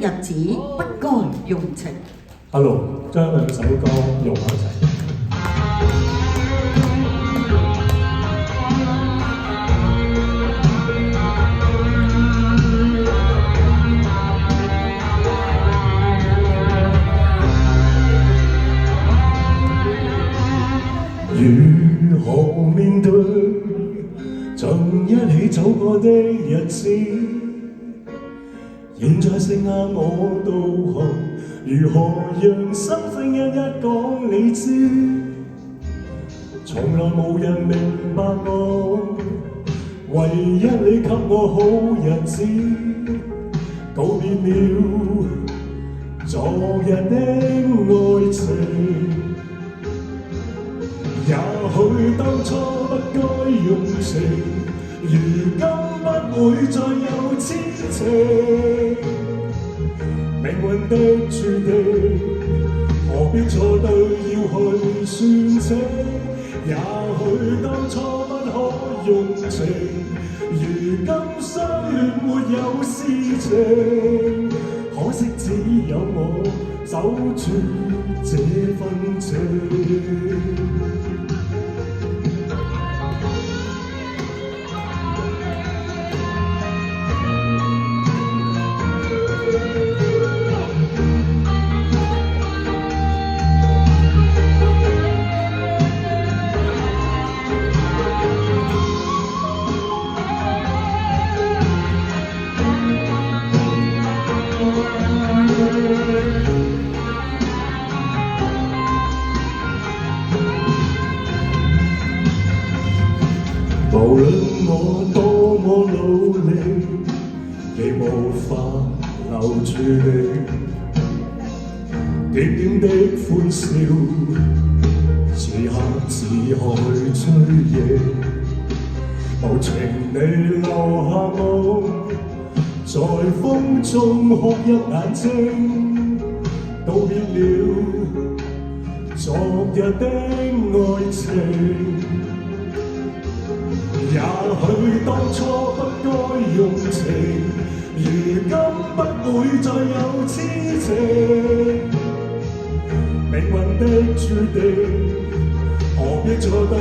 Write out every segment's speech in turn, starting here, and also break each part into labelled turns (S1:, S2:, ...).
S1: 日子不該用情。
S2: Hello，將兩首歌用埋一齊。如何面對曾一起走過的日子？現在剩下我導航，如何讓心聲一一講你知？從來無人明白我，唯一你給我好日子。告別了昨日的愛情，也許當初不該用情，如今不會再有痴情。命運的注定，何必錯對要去算清？也許當初不可用情，如今相戀沒有事情。可惜只有我守住這份情。無論我多麼努力，亦無法留住你。點點的歡笑，此刻只可追憶。無情地留下我，在風中哭泣眼睛。道別了昨日的愛情，也許當初不該用情，如今不會再有痴情。命運的注定，何必錯對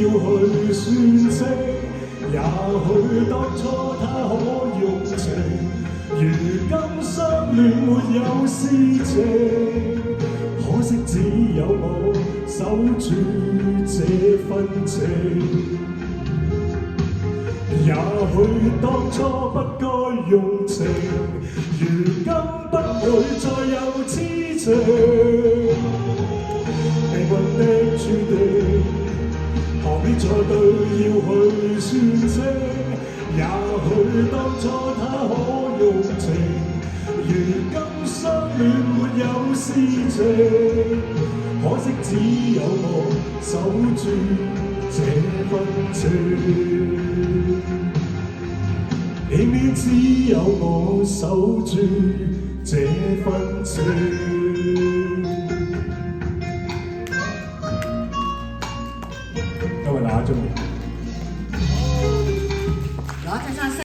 S2: 要去算清？也許當初他可用情，如今相戀沒有事情。可惜只有我守住這份情。也許當初不該用情，如今不會再有痴情。命運的注定，何必錯對要去算清？也許當初他可用情，如今相戀沒有事情。可惜只有我守住這份情。偏偏只有我守住這份情。因為大家鍾意。